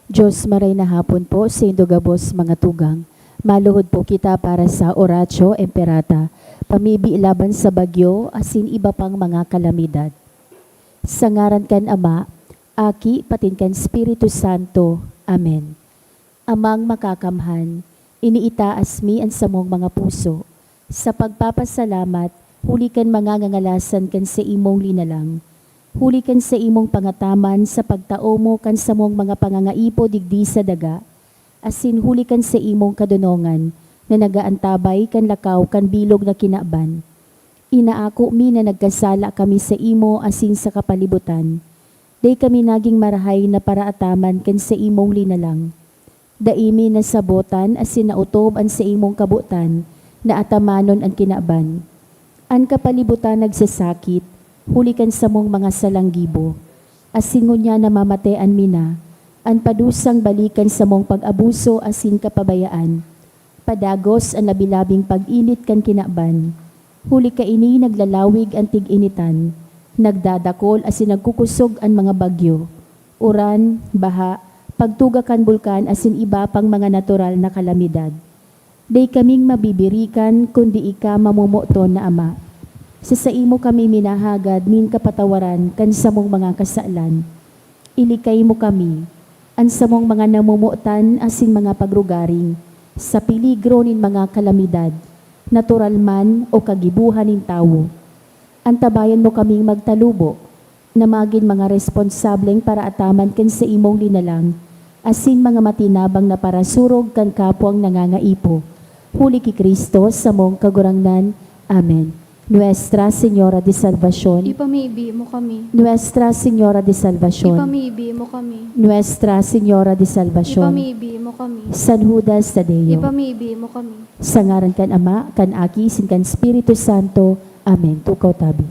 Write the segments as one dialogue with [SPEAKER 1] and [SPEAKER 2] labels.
[SPEAKER 1] Diyos maray na hapon po sa indugabos mga tugang. Maluhod po kita para sa Oratio Imperata, pamibi laban sa bagyo, asin iba pang mga kalamidad. Sa ngaran kan Ama, Aki, patin kan Espiritu Santo. Amen. Amang makakamhan, iniitaas mi ang samong mga puso. Sa pagpapasalamat, huli kan mga ngangalasan kan sa imong linalang. Huli kan sa imong pangataman sa pagtao mo kan sa mong mga pangangaipo digdi sa daga. Asin huli kan sa imong kadunongan na nagaantabay kan lakaw kan bilog na kinaban. Inaako mi na nagkasala kami sa imo asin sa kapalibutan. Day kami naging marahay na paraataman kan sa imong linalang. Daimi na sabotan asin nautob an sa imong kabutan na atamanon ang kinaban. An kapalibutan nagsasakit, huli kan sa mong mga salanggibo. Asin ngunya na mamatean mina, an padusang balikan sa mong pag-abuso asin kapabayaan. Padagos ang labilabing pag-init kan kinaban. Huli ka ini naglalawig ang tig-initan. Nagdadakol asin nagkukusog ang mga bagyo. Uran, baha, pagtuga kan bulkan asin iba pang mga natural na kalamidad. Day kaming mabibirikan kundi ika mamumuton na Ama. Sa imo kami minahagad min kapatawaran kan sa mong mga kasalan. Ilikay mo kami, an sa mong mga namumutan asin mga pagrugaring, sa piligro nin mga kalamidad, natural man o kagibuhan nin tawo. Antabayan mo kaming magtalubo, na maging mga responsableng para ataman kan sa imong linalang, asin mga matinabang na parasurog kan kapwang nangangaipo. Huli ki Kristo sa mong kagurangnan. Amen. Nuestra Señora de Salvación,
[SPEAKER 2] Ipamibi mo kami.
[SPEAKER 1] Nuestra Señora de Salvación,
[SPEAKER 2] Ipamibi mo kami.
[SPEAKER 1] Nuestra Señora de Salvación,
[SPEAKER 2] Ipamibi mo kami.
[SPEAKER 1] San Judas Tadeo,
[SPEAKER 2] Ipamibi mo kami.
[SPEAKER 1] sa ngaran kan Ama, kan Aki, sin kan Espiritu Santo. Amen. Tukaw tabi.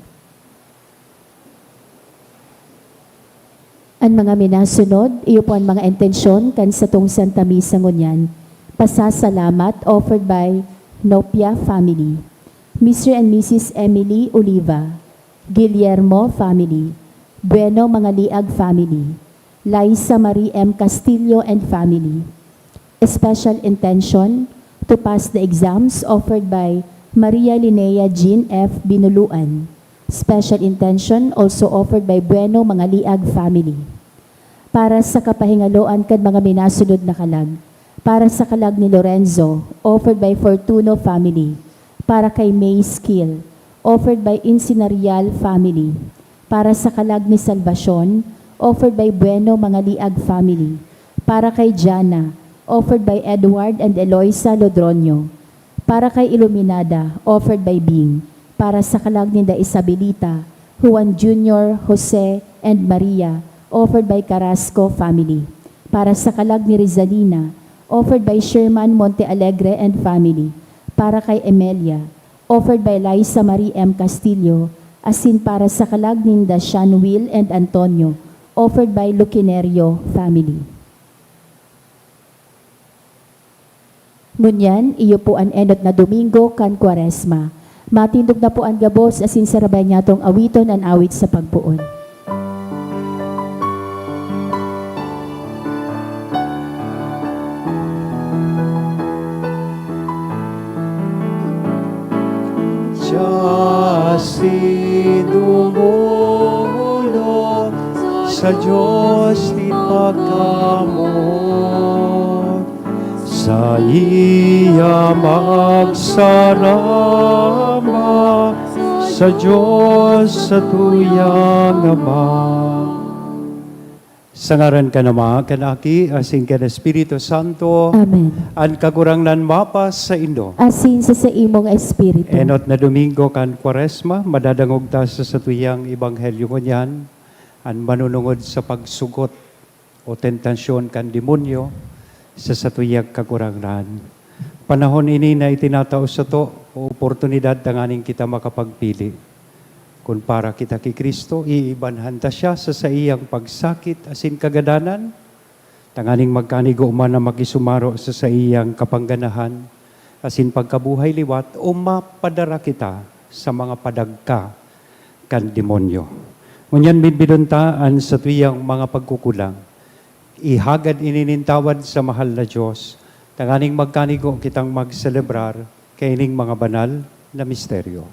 [SPEAKER 1] Ang mga minasunod, iyo po ang mga intensyon kan sa tong Santa Misa ngunyan. Pasasalamat offered by Nopia family. Mr. and Mrs. Emily Oliva, Guillermo family, Bueno Mangaliag family, Liza Marie M. Castillo and family. Special intention to pass the exams offered by Maria Linnea Jean F. Binuluan. Special intention also offered by Bueno Mangaliag family. Para sa kapahingaloan kan mga minasunod na kalag. Para sa kalag ni Lorenzo, offered by Fortuno family. Para kay May Skill, offered by Incinerial family. Para sa kalag ni Salvacion, offered by Bueno Mangaliag family. Para kay Jana, offered by Edward and Eloisa Lodronio. Para kay Iluminada, offered by Bing. Para sa kalag ni Da Isabelita, Juan Jr., Jose, and Maria, offered by Carrasco family. Para sa kalag ni Rizalina, offered by Sherman Montealegre and family. Para kay Emelia, offered by Liza Marie M. Castillo, asin para sa kalag ni Dashan Will and Antonio, offered by Lucinerio family. Ngunyan, iyo po ang enot na Domingo kan Kwaresma. Matindog na po ang gabos asin sarabay niya tong awiton ang awit sa pagpuon.
[SPEAKER 3] Sinumulo sa Diyos ni pagkamot, sa iya magsarama, sa Diyos sa tuyang Ama. Sa ngaran ka nama, kanaki, asin ka na Espiritu Santo,
[SPEAKER 1] Amen.
[SPEAKER 3] an kagurangnan mapas sa Indo.
[SPEAKER 1] Asin sa imong espiritu.
[SPEAKER 3] Enot na Domingo kan Kwaresma, madadangog ta sa tuyang ebanghelyo ko niyan, ang manunungod sa pagsugot o tentasyon kan demonyo sa tuyang kagurangnan. Panahon ini na itinatao sa to, o oportunidad tanganing kita makapagpili. Kung para kita kay Kristo, iibanhan ta siya sa iyang pagsakit asin kagadanan, tanganing magkanigo man na makisumaro sa iyang kapangganahan, asin pagkabuhay liwat, o mapadara kita sa mga padagka kan demonyo. Ngunyan binbiduntaan sa tuyang mga pagkukulang, ihagad ininintawad sa mahal na Diyos, tanganing magkanigo kitang magselebrar kaining mga banal na misteryo.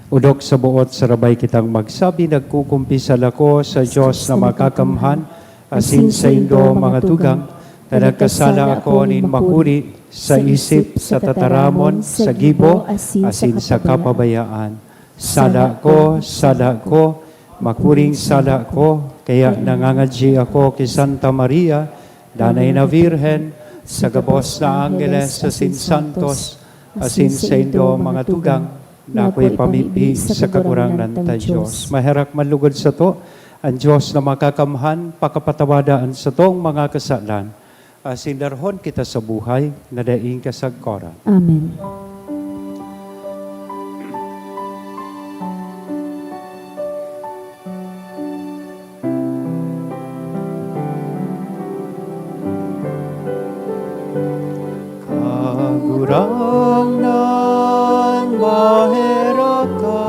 [SPEAKER 3] Udok sa buot sarabay kitang magsabi, nagkukumpisal ako sa Diyos na makakamhan, asin sa indo mga tugang, na nagkasala ako nin makuri, sa isip, sa tataramon, sa gibo, asin sa kapabayaan. Sala ko, makuring sala ko, kaya nangangadji ako kay Santa Maria, Danay na Virhen, sa gabos na Angeles, sa Santos, asin sa indo mga tugang, na ako'y pamipi sa kagurangan ta Diyos. Maherak malugod sa to, ang Diyos na makakamhan, pakapatawadaan sa tong mga kasalan. Asin darhon kita sa buhay, na daing kasagkoran.
[SPEAKER 1] Amen.
[SPEAKER 3] Kagurangan maherak ka,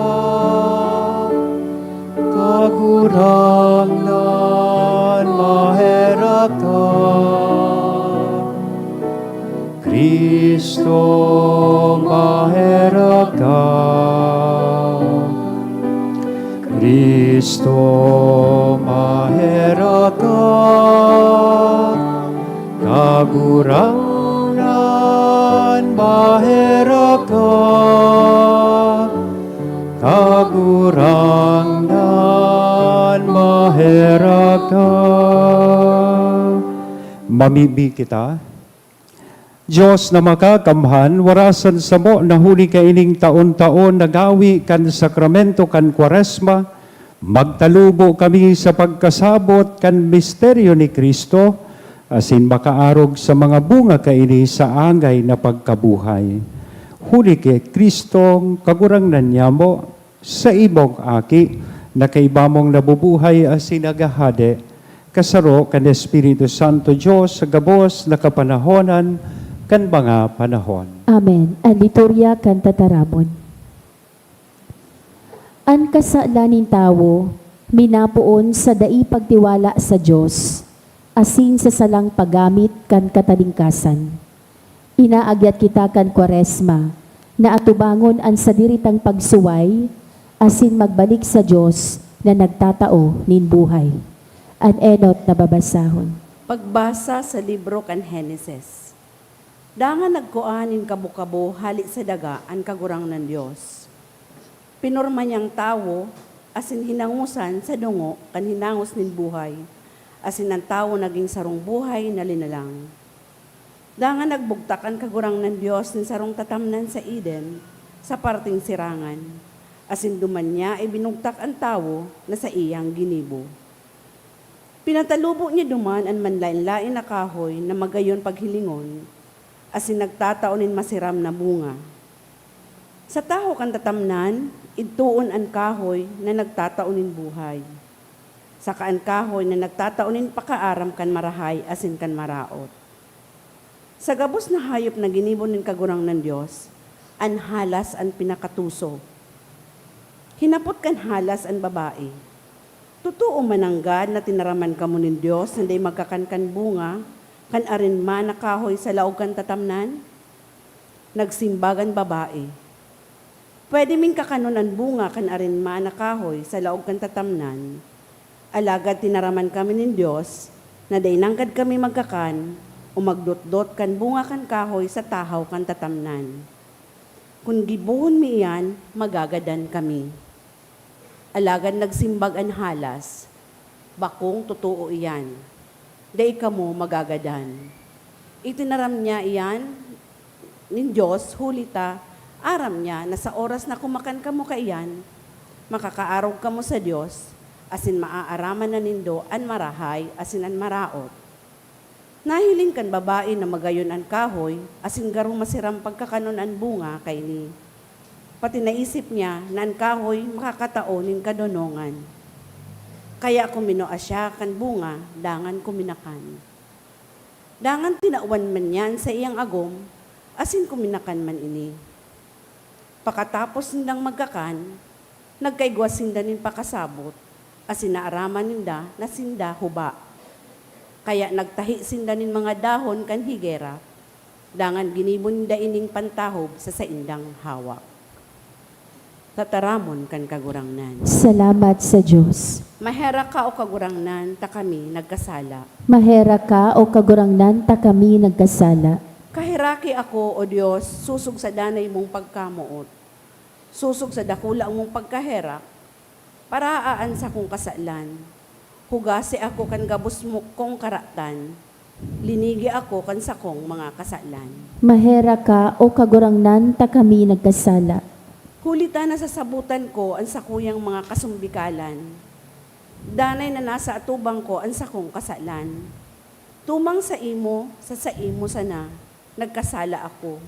[SPEAKER 3] kagurangan maherak ka, Kristo maherak ka, Kristo maherak ka, kagurangan maherak ka, kagurangan maherak ka. Mamibi kita, Diyos na makakamhan, warasan sa mo na huli ka ining taon-taon nagawi kan sakramento kan Kwaresma, magtalubo kami sa pagkasabot kan misteryo ni Kristo, asin makaarog sa mga bunga kaini sa angay na pagkabuhay. Huli kay Kristong kagurangnan niya mo sa ibong aki, na kaibamong nabubuhay asin agahade, kasaro kan Espiritu Santo Diyos sa gabos na kapanahonan, kan mga panahon.
[SPEAKER 1] Amen. Ang liturya kan tataramon. An kasalanin tawo, minapuon sa dai pagtiwala sa Diyos, asin sa salang paggamit kan katalingkasan. Inaagyat kita kan Kwaresma, na atubangon ang sadiritang pagsuway, asin magbalik sa Diyos na nagtatao nin buhay. An enot na babasahon.
[SPEAKER 4] Pagbasa sa libro kan Henesis. Dangan nagkuanin kabukabo hali sa daga ang kagurang ng Diyos. Pinorma niyang tawo, asin hinangusan sa dungo kan hinangos nin buhay, asin ang tawo naging sarong buhay na linalang. Dangan nagbugtak ang kagurang ng Diyos nin sarong tatamnan sa Eden, sa parting sirangan, asin duman niya ay binugtak ang tawo na sa iyang ginibo. Pinatalubo niya duman ang manlain-lain na kahoy na magayon paghilingon, asin nagtataonin masiram na bunga. Sa taho kan tatamnan, ituon ang kahoy na nagtataonin buhay. Sa kaan kahoy na nagtataonin pakaaram kan marahay asin kan maraot. Sa gabos na hayop na ginibon ng kagurang ng Diyos, an halas an pinakatuso. Hinapot kan halas an babae. Totoo mananggad na tinaraman ka mo ng Diyos, hindi magkakankan bunga, kan arinma na kahoy sa laog kan tatamnan? Nagsimbagan babae. Pwede min kakanon ang bunga kan arinma na kahoy sa laog kan tatamnan. Alagad tinaraman kami ng Diyos, na dainanggad kami magkakan, o magdot-dot kan bunga kan kahoy sa tahaw kan tatamnan. Kung gibuhon mi iyan, magagadan kami. Alagad nagsimbag ang halas, bakong totoo iyan. Dai kamo magagadan. Itinaram niya iyan, nin Diyos, hulita, aram niya na sa oras na kumakan kamo kaiyan, makakaarog kamo sa Diyos, asin maaaraman na nindo an marahay, asin an maraot. Nahiling kan babae na magayon an kahoy, asin garong masiram pagkakanon an bunga kay ni. Pati naisip niya na ang kahoy makakataonin kadonongan. Kaya kuminoa siya kan bunga, dangan kuminakan. Dangan tinauan man yan sa iyang agom, asin kuminakan man ini. Pakatapos nindang magkakan, nagkaigwas sinda nin pakasabot, asin naaraman ninda na sinda huba. Kaya nagtahi sinda nin mga dahon kan higera, dangan ginibon da ining pantahob sa saindang hawak. Tataramon kan kagurangnan.
[SPEAKER 1] Salamat sa Diyos.
[SPEAKER 4] Mahera ka o kagurangnan, ta kami nagkasala.
[SPEAKER 1] Mahera ka o kagurangnan ta kami nagkasala.
[SPEAKER 4] Kahiraki ako, O Diyos, susog sa danay mong pagkamuot. Susog sa dakula mong pagkaherak, paraaan sa kong kasalan. Hugasi ako kan gabos mo kong karatan. Linigi ako kan sa kong mga kasalan.
[SPEAKER 1] Mahera ka o kagurangnan ta kami nagkasala.
[SPEAKER 4] Hulita na sa sabutan ko ang sakuyang mga kasumbikalan. Danay na nasa atubang ko ang sakong kasalan. Tumang sa imo sana, nagkasala ako.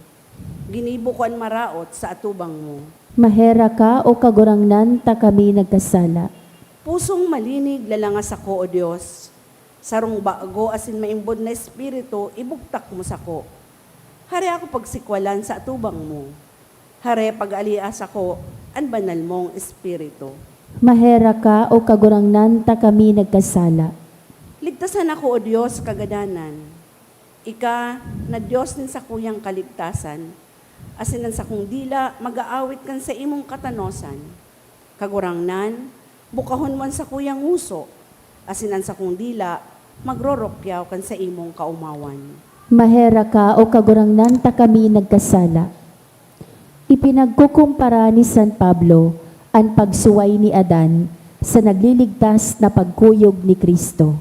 [SPEAKER 4] Ginibo ko ang maraot sa atubang mo.
[SPEAKER 1] Mahera ka o kagurangnan ta kami nagkasala.
[SPEAKER 4] Pusong malinig lalangas ako, O Diyos. Sarong bago asin maimbod na espiritu, ibugtak mo sako. Hari ako pagsikwalan sa atubang mo. Hare pag-alias ako, ang banal mong espiritu.
[SPEAKER 1] Mahera ka o kagurangnan ta kami nagkasala.
[SPEAKER 4] Ligtasan ako, O Diyos, kagadanan. Ika na Diyos din sa kuyang kaligtasan. Asinan sa kong dila, mag-aawit kan sa imong katanosan. Kagurangnan, bukahon man sa kuyang uso. Asinan sa kong dila, magrorokyaw kan sa imong kaumawan.
[SPEAKER 1] Mahera ka o kagurangnan ta kami nagkasala. Ipinagkukumpara ni San Pablo ang pagsuway ni Adan sa nagliligtas na pagkuyog ni Kristo.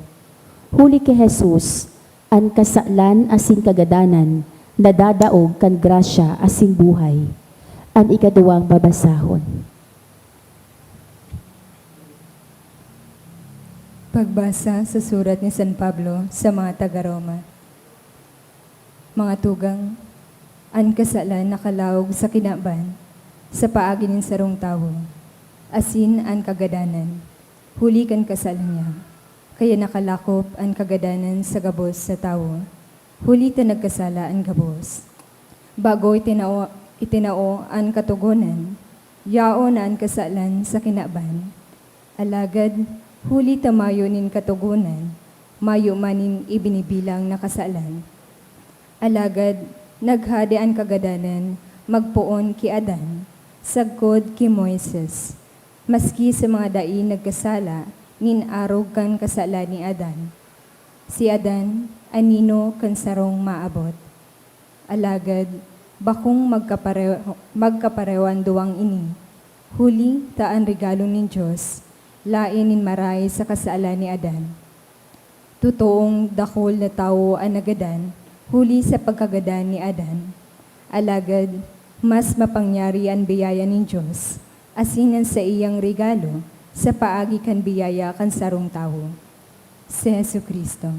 [SPEAKER 1] Huli kay Jesus, ang kasalan asin kagadanan, nadadaog kan grasya asin buhay. Ang ikaduwang babasahon.
[SPEAKER 5] Pagbasa sa surat ni San Pablo sa mga taga-Roma. Mga tugang, ang kasalan nakalawog sa kinaban, sa paagi ng sarong tawo, asin ang kagadanan, huli kan kasalan niya, kaya nakalakop ang kagadanan sa gabos sa tawo, huli ta nagkasala ang gabos. Bago itinao ang katugunan, yao na ang kasalan sa kinaban, alagad huli ta mayo nin katugunan, mayo manin ibinibilang na kasalan. Alagad naghadi ang kagadanan, magpuon ki Adan, sagkod ki Moises. Maski sa mga dai nagkasala, nin arog kan kasala ni Adan. Si Adan, anino kan sarong maabot. Alagad, bakong magkaparewan duwang ini. Huli taan regalo nin Diyos, lain nin maray sa kasala ni Adan. Tutoong dakol na tao ang nagadan, huli sa pagkagadan ni Adan. Alagad, mas mapangyari ang biyaya ng Diyos, asinan sa iyang regalo, sa paagi kan biyaya kan sarong tao. Si Jesucristo.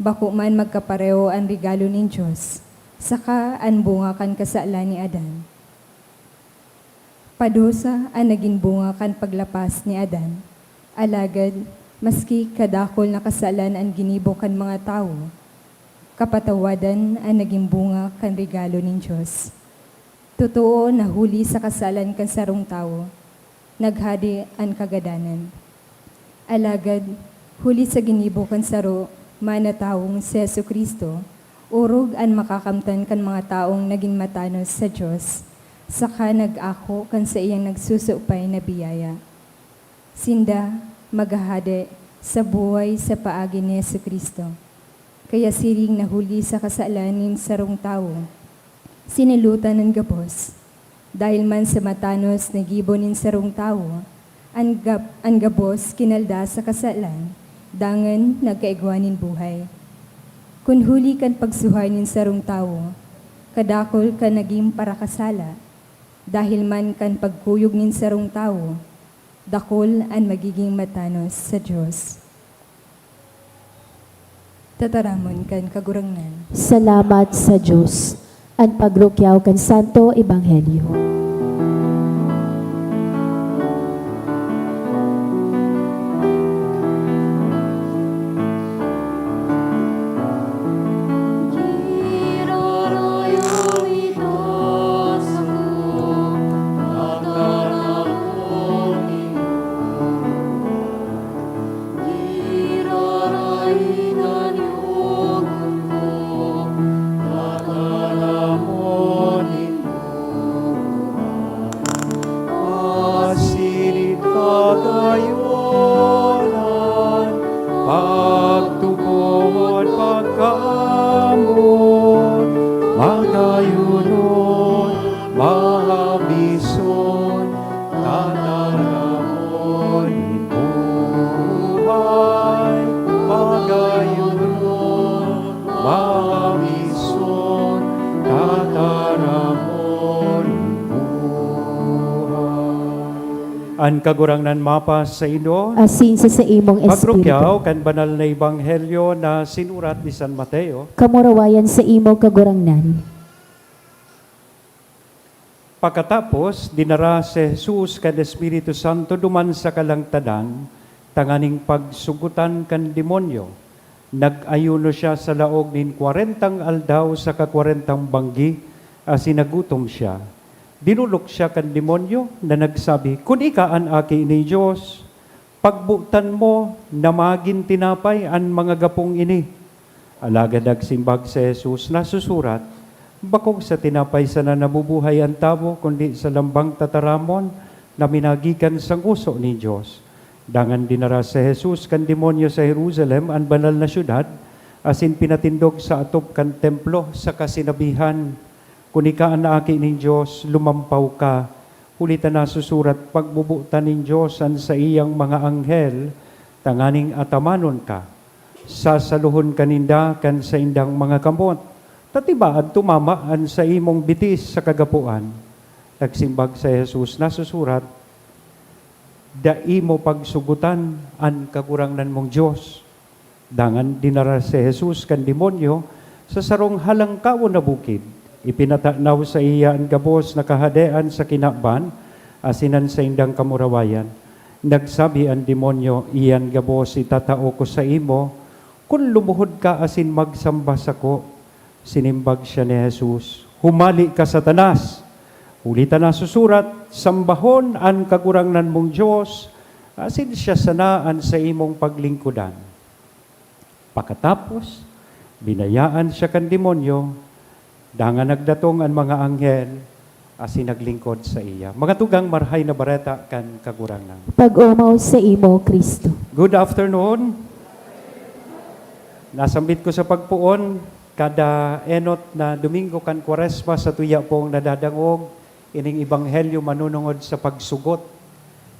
[SPEAKER 5] Bako man magkapareho ang regalo ng Diyos, saka ang bunga kan kasala ni Adan. Padusa ang naging bunga kan paglapas ni Adan. Alagad, maski kadakol na kasalan ang ginibo kan mga tao, kapatawadan ang naging bunga kan regalo ng Diyos. Totoo na huli sa kasalan kan sarong tao, naghadi ang kagadanan. Alagad, huli sa ginibo kan saro, manataong si Jesucristo, urog ang makakamtan kan mga taong naging matanos sa Diyos, saka nag-ako kan sa iyang nagsusupay na biyaya. Sinda, maghahade sa buhay sa paagi ni Jesucristo. Kaya siring nahuli sa kasalanin sarong tao, sinilutan ng gabos, dahil man sa matanos na gibonin sarong tao, ang gabos kinalda sa kasalan, dangan nagkaigwanin buhay. Kung huli kan pagsuhay nin sarong tao, kadakol ka naging parakasala, dahil man kan pagkuyog nin sarong tao, dakol ang magiging matanos sa Diyos. Tataramon kan kagurangnan.
[SPEAKER 1] Salamat sa Diyos. Ang pagrukyaw kan Santo Ebanghelyo.
[SPEAKER 2] Iraray
[SPEAKER 3] An kagurangnan mapa sa ino,
[SPEAKER 1] asin sa imong espiritu.
[SPEAKER 3] pagrukyaw kan banal na ebanghelyo na sinurat ni San Mateo.
[SPEAKER 1] Kamurawayan sa imong kagurangnan.
[SPEAKER 3] Pagkatapos, dinara si Jesus kan Espiritu Santo duman sa kalangtadan, tanganing pagsugutan kan demonyo. Nag-ayuno siya sa laog nin 40 aldaw sa ka-40 banggi, sinagutom siya. Dinulok siya kan demonyo na nagsabi, "Kung ika an aki ni Diyos, pagbutan mo na magin tinapay an mga gapong ini." Alagad nagsimbag si Jesus na susurat, "Bakong sa tinapay sana nabubuhay ang tao, kundi sa lambang tataramon na minagikan sang uso ni Diyos." Dangan dinara si Jesus kan demonyo sa Jerusalem, ang banal na syudad, asin pinatindog sa atop kan templo sa kasinabihan, "Kung ika ang naaki ni Diyos, lumampaw ka." Ulitan na susurat, "Pagbubutan ni Diyos an sa iyang mga anghel, tanganing atamanon ka. Sasaluhon kaninda kan sa indang mga kamot. Tatibaan tumamaan sa imong bitis sa kagapuan." Nagsimbag sa Jesus na susurat, "Dai mo pagsugutan an kagurangnan mong Diyos." Dangan dinara si Jesus kan demonyo sa sarong halangkaw na bukid. Ipinatanaw sa iya ang gabos na kahadean sa kinaban, asinan sa indang kamurawayan. Nagsabi ang demonyo, "Iyan gabos itatao ko sa imo, kung lumuhod ka asin magsamba sako." Sinimbag siya ni Jesus, "Humali ka, Satanas." Ulitan na susurat, "Sambahon an kagurangnan mong Diyos, asin siya sanaan sa imong paglingkudan." Pagkatapos, binayaan siya kan demonyo, dangan nagdatong ang mga anghel, asin naglingkod sa iya. Mga tugang marhay na bareta kan kagurangnan.
[SPEAKER 1] Pag-umaw sa imo, Kristo.
[SPEAKER 3] Good afternoon. Nasambit ko sa pagpuon, kada enot na Domingo kan Kwaresma sa tuya pong nadadangog, ining ebanghelyo manunungod sa pagsugot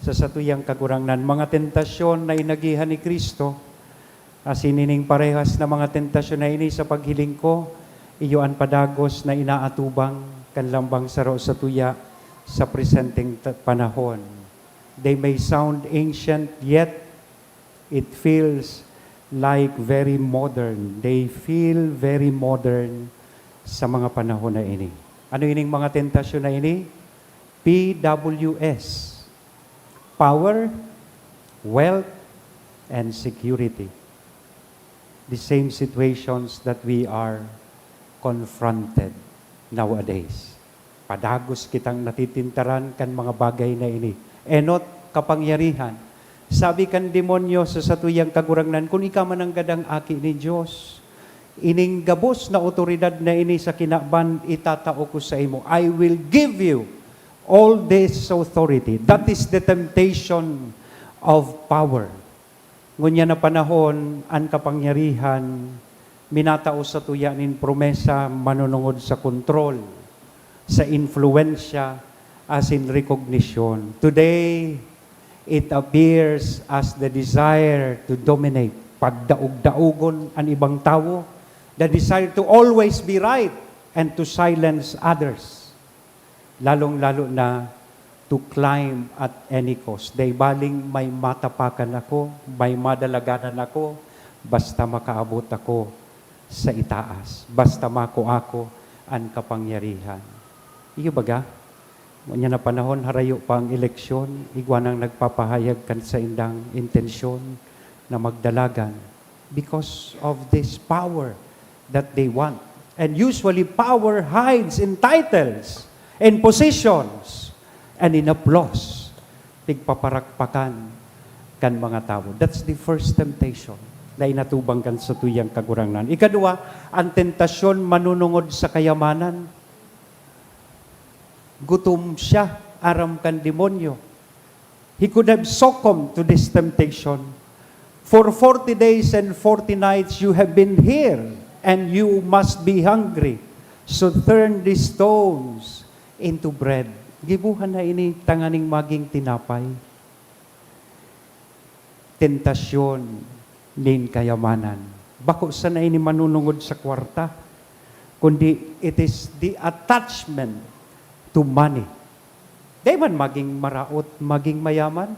[SPEAKER 3] sa satuyang kagurangnan. Mga tentasyon na inagihan ni Kristo, asin ining parehas na mga tentasyon na ini sa paghiling ko, iyo ang padagos na inaatubang kanlambang saro sa tuya sa presenteng panahon. They may sound ancient, yet it feels like very modern. They feel very modern sa mga panahon na ini. Ano ining mga tentasyon na ini? PWS. Power, wealth, and security. The same situations that we are confronted nowadays. Padagos kitang natitintaran kan mga bagay na ini. Enot kapangyarihan. Sabi kan demonyo sa satuyang kagurangnan, "Kung ika man ang gadang aki ni Diyos, ining gabos na otoridad na ini sa kinaban, itatao ko sa imo. I will give you all this authority." That is the temptation of power. Ngunya na panahon, ang kapangyarihan, minatao sa tuyanin promesa, manunungod sa kontrol, sa influensya, as in recognition. Today, it appears as the desire to dominate, pagdaog-daogon ang ibang tao, the desire to always be right and to silence others. Lalong-lalo na to climb at any cost. Day baling may matapakan ako, may madalaganan ako, basta makaabot ako sa itaas. Basta mako ako ang kapangyarihan. Iyo baga? Manya na panahon, harayo pa ang eleksyon, igwanang nagpapahayag kan sa indang intensyon na magdalagan because of this power that they want. And usually power hides in titles, in positions, and in applause. Tigpaparakpakan kan mga tao. That's the first temptation na inatubang kan sa tuyang kagurangnan. Ikadua, ang tentasyon manunungod sa kayamanan. Gutom siya, aram kan demonyo. He could have succumbed to this temptation. For 40 days and 40 nights you have been here, and you must be hungry. So turn these stones into bread. Gibuhan na ini tanganing maging tinapay. Tentasyon nin kayamanan. Bako sa na ini manunungod sa kwarta, kundi it is the attachment to money. Di man maging maraot, maging mayaman.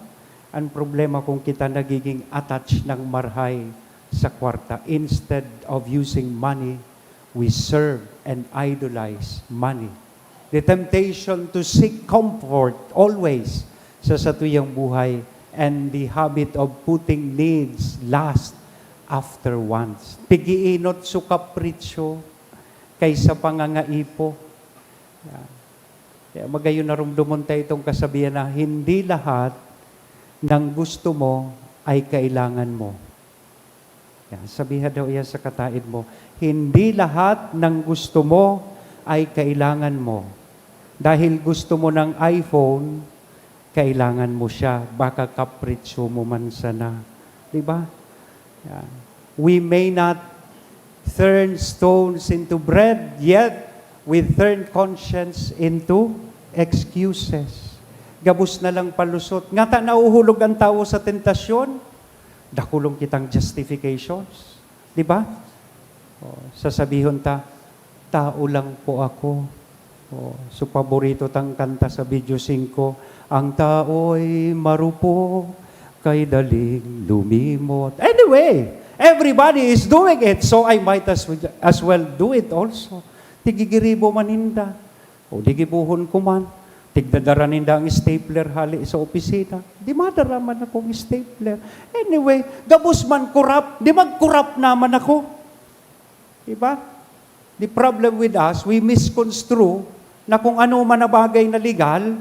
[SPEAKER 3] Ang problema kung kita nagiging attached ng marhay sa kwarta. Instead of using money, we serve and idolize money. The temptation to seek comfort always sa satuyang buhay and the habit of putting needs last after wants. Pigiinot su kapritsyo kaysa pangangaipo. Yan. Kaya magayon narumdumon tayo itong kasabihan na hindi lahat ng gusto mo ay kailangan mo. Yan, sabihan daw yan sa kataid mo, hindi lahat ng gusto mo ay kailangan mo. Dahil gusto mo ng iPhone, kailangan mo siya. Baka kapritsyo mo man sana. Diba? Yan. We may not turn stones into bread, yet we turn conscience into excuses. Gabos na lang palusot. Nga ta nauhulog ang tao sa tentasyon, dakulong kitang justifications. Di ba? Sasabihon ta, tao lang po ako. So paborito tang kanta sa video 5, ang tao'y marupo, kay daling lumimot. Anyway, everybody is doing it, so I might as well do it also. Tigigiribo maninda. O digibuhon ko man. Tigdadara ninda ang stapler hali sa opisina. Di madara man akong stapler. Anyway, gabos man kurap, di mag-kurap naman ako. Diba? The problem with us, we misconstrue na kung ano man na bagay na legal,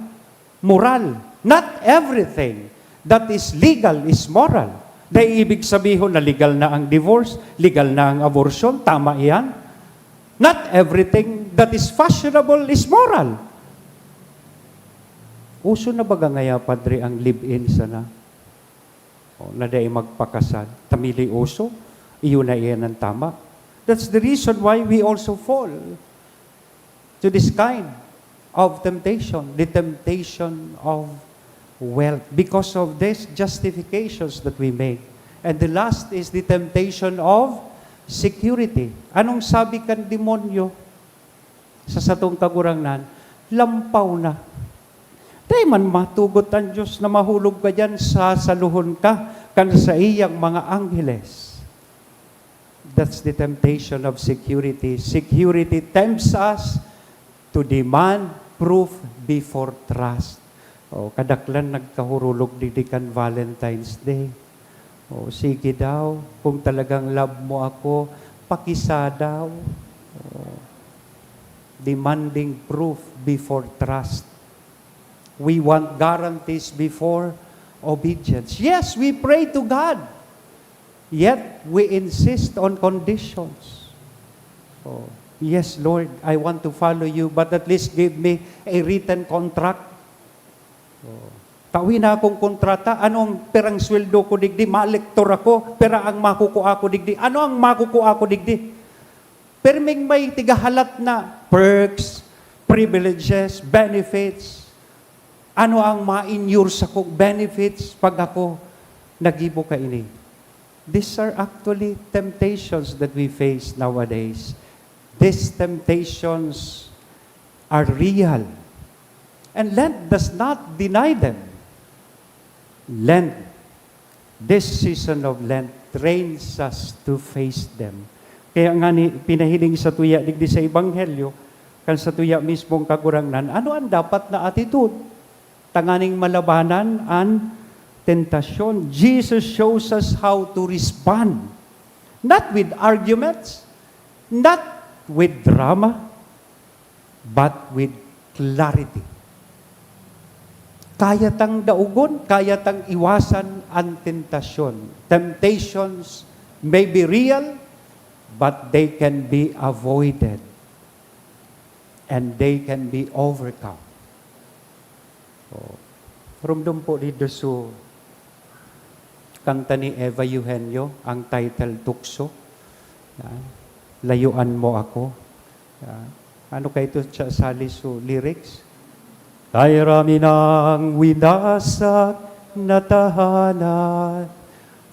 [SPEAKER 3] moral. Not everything that is legal is moral. Dahil ibig sabihin na legal na ang divorce, legal na ang abortion, tama iyan. Not everything that is fashionable is moral. Uso na baga ngaya, Padre, ang live-in sana? Na dahi magpakasal. Tamili uso, iyon na iyan ang tama. That's the reason why we also fall to this kind of temptation, the temptation of wealth, because of these justifications that we make. And the last is the temptation of security. Anong sabi kan demonyo sa satong kagurangnan? Lampaw na. Di man matugot ang Diyos na mahulog ka dyan, sasaluhon ka kan sa iyang mga angheles. That's the temptation of security. Security tempts us to demand proof before trust. Kadaklan nagkahurulog didikan Valentine's Day. Sige daw, kung talagang love mo ako, pakisa daw. Demanding proof before trust. We want guarantees before obedience. Yes, we pray to God. Yet, we insist on conditions. Yes, Lord, I want to follow you, but at least give me a written contract. Tawin na akong kontrata, anong perang sweldo ko digdi, malektor ako, pera ang makukuha ko digdi. Ano ang makukuha ko digdi? Perming may tigahalat na perks, privileges, benefits. Ano ang ma-inure sa kong benefits pag ako nagibo ka ini? These are actually temptations that we face nowadays. These temptations are real. And Lent does not deny them. Lent, this season of Lent, trains us to face them. Kaya nga pinahiling sa tuya, digdi sa Ebanghelyo, kan sa tuya mismong kagurangnan, ano ang dapat na attitude? Tanganing malabanan ang tentasyon. Jesus shows us how to respond. Not with arguments, not with drama, but with clarity. Kaya tang daugon, kaya tang iwasan ang tentasyon. Temptations may be real, but they can be avoided. And they can be overcome. Rumdum po dito so kanta ni Eva Eugenio, ang title Tukso. Layuan mo ako. Ano kayo ito sa liso lyrics? Kay rami ng winasak na tahanan,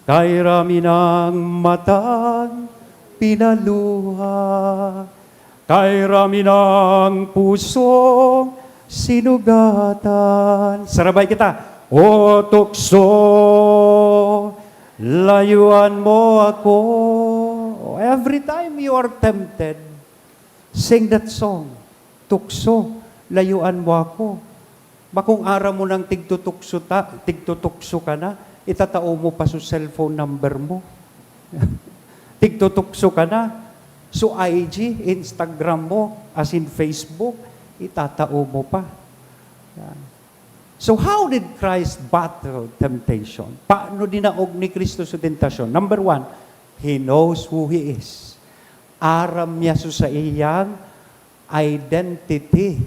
[SPEAKER 3] kay rami ng matang pinaluha, kay rami ng pusong sinugatan. Sarabay kita. O tukso, layuan mo ako. Every time you are tempted, sing that song. Tukso, layuan mo ako. Bakong araw mo nang tigtutukso ka na, itatao mo pa sa cellphone number mo. Tigtutukso ka na, so IG, Instagram mo, as in Facebook, itatao mo pa. Yan. So how did Christ battle temptation? Paano dinaog ni Kristo sa tentasyon? Number one, He knows who He is. Aram niya sa iyang identity.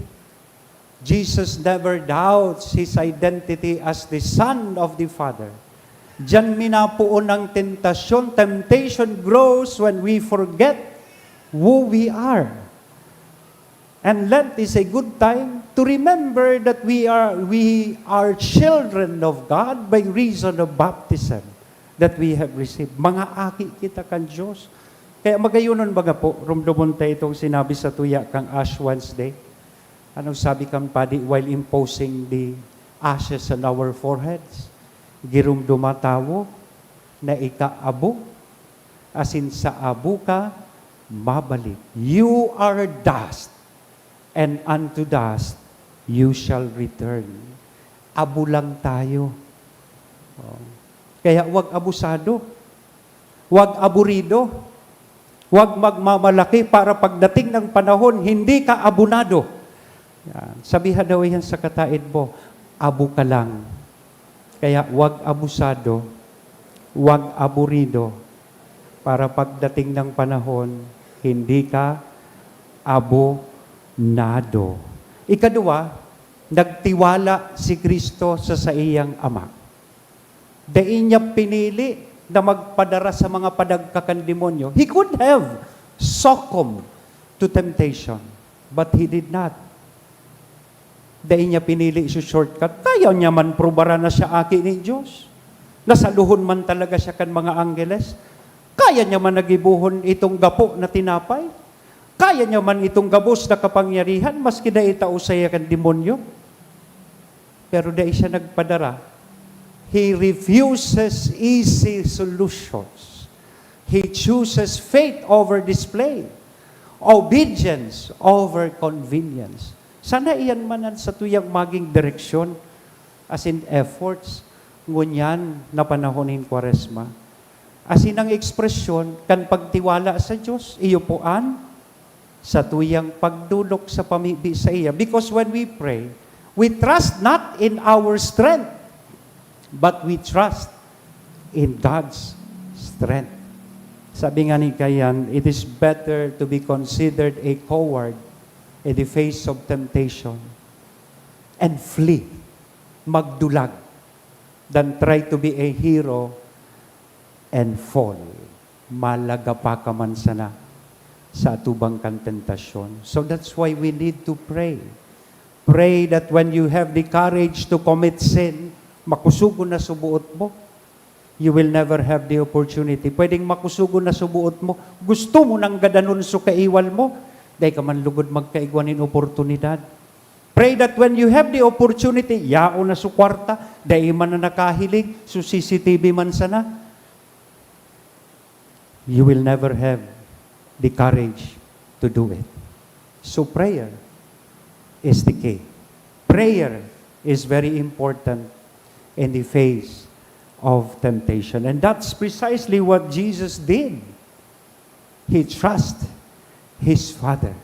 [SPEAKER 3] Jesus never doubts His identity as the Son of the Father. Diyan minapuon ang tentasyon. Temptation grows when we forget who we are. And Lent is a good time to remember that we are children of God by reason of baptism that we have received. Mga aki kita kan Diyos. Kaya magayunon baga po, rumdumon tayo itong sinabi sa tuya kang Ash Wednesday. Anong sabi kang padi while imposing the ashes on our foreheads? Girumduma tawo na ikaabo, asin sa abo ka, mabalik. You are dust, and unto dust you shall return. Abo lang tayo. Oh. Kaya wag abusado, wag aburido, wag magmamalaki para pagdating ng panahon, hindi ka abunado. Yan. Sabihan daw yan sa kataid mo, abo ka lang. Kaya wag abusado, wag aburido, para pagdating ng panahon, hindi ka abonado. Ikadua, nagtiwala si Kristo sa iyang Ama. Dain niya pinili na magpadara sa mga padagkakandemonyo. He could have succumbed to temptation, but He did not. Dain niya pinili si shortcut. Kaya niya man probara na siya aki ni Diyos. Nasaluhon man talaga siya kan mga anggeles. Kaya niya man nagibuhon itong gapo na tinapay. Kaya niya man itong gabos na kapangyarihan, maski na itao saya kan demonyo. Pero dahil siya nagpadara, He refuses easy solutions. He chooses faith over display, obedience over convenience. Sana iyan manan sa tuyang maging direksyon, as in efforts, ngunyan na panahonin Kwaresma. As in ang ekspresyon, kan pagtiwala sa Diyos, iyupuan, sa tuyang pagdulok sa pamibi sa iya. Because when we pray, we trust not in our strength, but we trust in God's strength. Sabi nga ni Kayan, it is better to be considered a coward in the face of temptation and flee, magdulag, than try to be a hero and fall. Malaga pa ka man sana sa atubang kan tentasyon. So that's why we need to pray. Pray that when you have the courage to commit sin, makusugo na subuot mo, you will never have the opportunity. Pwedeng makusugo na subuot mo, gusto mo nang gadanon so kaiwal mo, dahil ka man lugod magkaigwanin oportunidad. Pray that when you have the opportunity, yao na su kwarta, dahil man na nakahilig, su CCTV man sana, you will never have the courage to do it. So prayer is the key. Prayer is very important in the face of temptation. And that's precisely what Jesus did. He trusted His Father,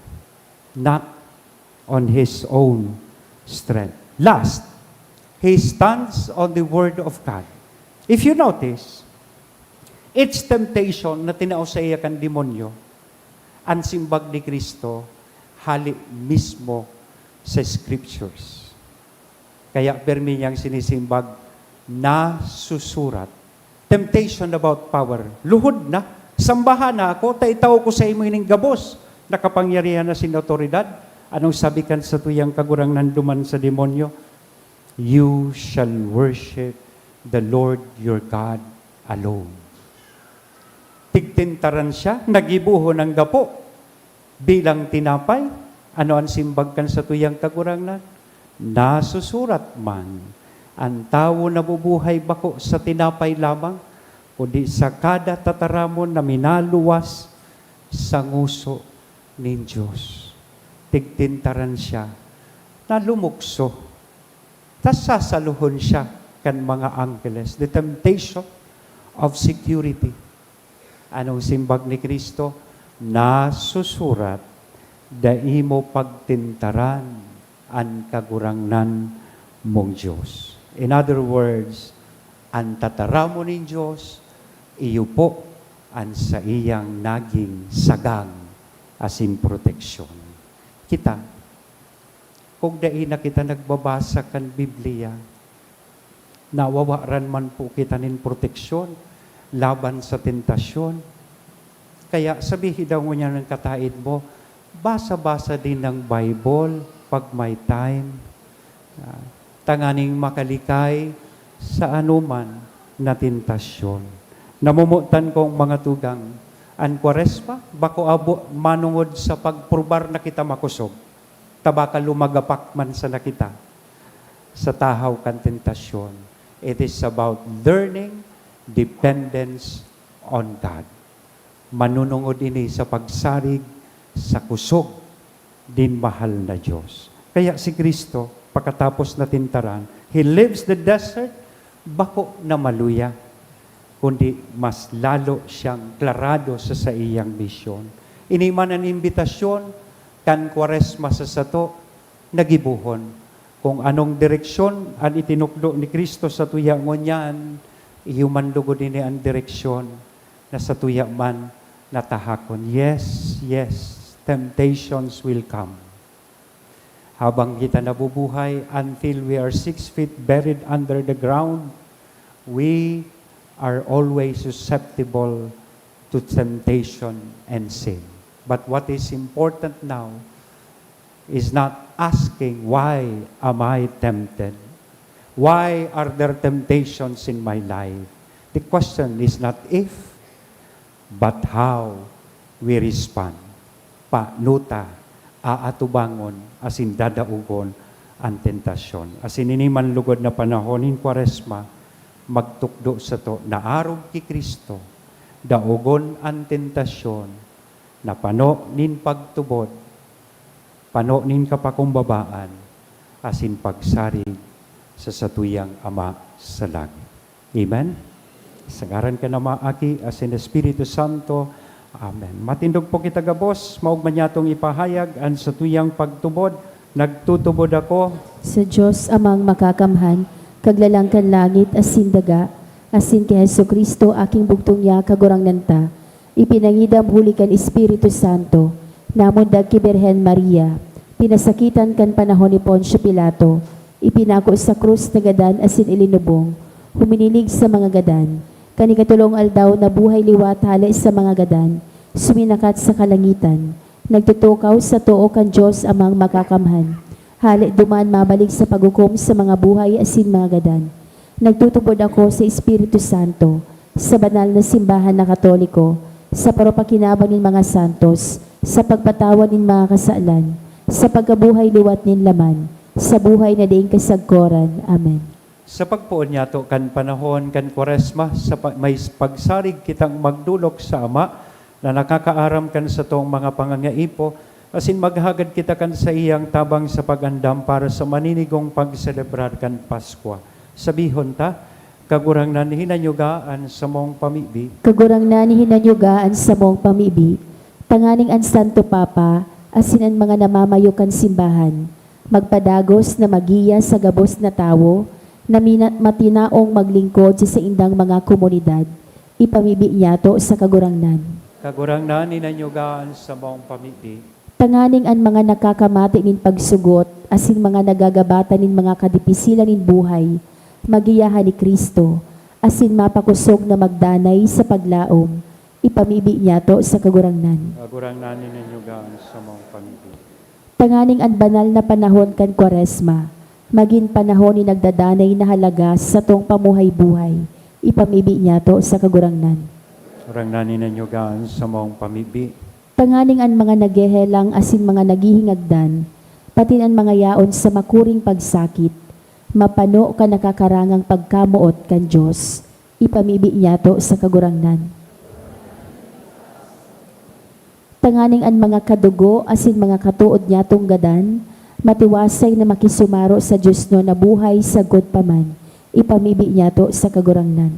[SPEAKER 3] not on His own strength. Last, He stands on the Word of God. If you notice, it's temptation na tinao sa iya kan demonyo, ang simbag ni Kristo, hali mismo sa Scriptures. Kaya permi niyang sinisimbag na susurat. Temptation about power. Luhod na. Sambahan na ako, taitaw ko sa imo ining gabos. Nakapangyarihan na sin otoridad. Anong sabikan sa tuyang kagurang nanduman sa demonyo? You shall worship the Lord your God alone. Tigtintaran siya, nagibuho ng gapo bilang tinapay. Ano ang simbag kan sa tuyang kagurangnan? nasusurat man, ang tao nabubuhay bako sa tinapay lamang, kundi sa kada tataramon na minaluwas sa nguso nin Diyos. Tigtintaran siya na lumukso. Tas sasaluhon siya kan mga anggeles. The temptation of security. Anong simbag ni Kristo? Nasusurat, daimo pagtintaran ang kagurangnan mong Diyos. In other words, ang tataramo ng Diyos, iyo po ang sa iyang naging sagang asin proteksyon. Kita, kung dai na kita nagbabasa kan Biblia, nawawaran man po kita nin proteksyon laban sa tentasyon. Kaya sabihin daw mo niya ng katain mo, basa-basa din ng Bible pag may time. Tanganing makalikay sa anuman na tentasyon. Namumutan kong mga tugang, ang Kwaresma, bako abo manungod sa pagprubar na kita makusog. Tabaka lumagapak man sa nakita sa tahaw kan tentasyon. It is about learning dependence on God. Manunungod ini sa pagsarig sa kusog din mahal na Diyos. Kaya si Kristo, pagkatapos na tintaran, He lives the desert, bako na maluya, kundi mas lalo siyang klarado sa iyang misyon. Iniman ang imbitasyon, kan Kwaresma sa sato, nagibuhon. Kung anong direksyon ang itinukdo ni Kristo sa tuya ngunyan, ihuman lugod ini ang direksyon na sa tuya man natahakon. Yes, yes, temptations will come. Habang kita nabubuhay until we are 6 feet buried under the ground, we are always susceptible to temptation and sin. But what is important now is not asking, why am I tempted? Why are there temptations in my life? The question is not if, but how we respond. Panuta, aatubangon, asin dadaugon ang tentasyon. Asin iniman lugod na panahon in Kwaresma, magtukdo sa to, naarog ki Kristo, daugon ang tentasyon, na pano nin pagtubod, pano nin kapakumbabaan, asin pagsarig sa satuyang Ama sa langit. Amen? Sagaran ka na maaki, asin Espiritu Santo. Amen. Matindog po kita gabos, maugman niyatong ipahayag ang satuyang pagtubod. Nagtutubod ako
[SPEAKER 1] Sa Diyos amang makakamhan, kaglalangkan langit asin daga, asin kay Hesu Kristo aking bugtong niya kagurang nanta, ipinangidam huli kan Espiritu Santo, namundag ki Birhen Maria, pinasakitan kan panahon ni Poncio Pilato, ipinako sa krus na gadan asin ilinubong, huminilig sa mga gadan, kanikatulong aldaw na buhay liwat halay sa mga gadan, suminakat sa kalangitan, nagtutukaw sa too kan Diyos amang makakamhan, hali duman mabalik sa paghukom sa mga buhay asin mga gadan. Nagtutubod ako sa Espiritu Santo, sa banal na simbahan na Katoliko, sa paropakinabang ng mga santos, sa pagpatawan ng mga kasalan, sa pagkabuhay liwat ng laman, sa buhay na diing kasagkoran. Amen.
[SPEAKER 3] sa pagpuon niya to kan panahon kan Kwaresma, may pagsarig kitang magdulok sa Ama na nakakaaram kan sa tong mga pangangaipo, asin maghagad kita kan sa iyang tabang sa pagandam para sa maninigong pagselebrar kan Paskwa. Sabihon ta, kagurang na hinanyugaan sa mong pamibi,
[SPEAKER 1] Kagurang na ni hinanyugaan sa mong pamibi, tanganing an Santo Papa, asin ang mga namamayukan simbahan, magpadagos na magiya sa gabos na tawo, na matinaong maglingkod sa indang mga komunidad, ipamibi niya to sa kagurangnan.
[SPEAKER 3] kagurang na hinanyugaan sa mong pamibi,
[SPEAKER 1] Tanganing ang mga nakakamati nin pagsugot, asin mga nagagabatan nin mga kadipisilan nin buhay, magiyahan ni Kristo, asin mapakusog na magdanay sa paglaom, ipamibi niya to sa kagurangnan.
[SPEAKER 3] kagurang na hinanyugaan sa mong pamibi.
[SPEAKER 1] Tanganing ang banal na panahon kan Kwaresma, maging panahon ni nagdadanay na halaga sa tong pamuhay-buhay, ipamibi niya to sa kagurangnan.
[SPEAKER 3] Kagurang na hinanyugaan sa mong pamibi,
[SPEAKER 1] Tanganing ang mga nagehelang asin mga naghihingagdan, pati ang mga yaon sa makuring pagsakit, mapano ka nakakarangang pagkamuot kan Diyos, ipamibi niya to sa kagurangnan. Tanganing ang mga kadugo asin mga katuod niya tunggadan, matiwasay na makisumaro sa Diyos no na buhay sagot paman, ipamibi niya to sa kagurangnan.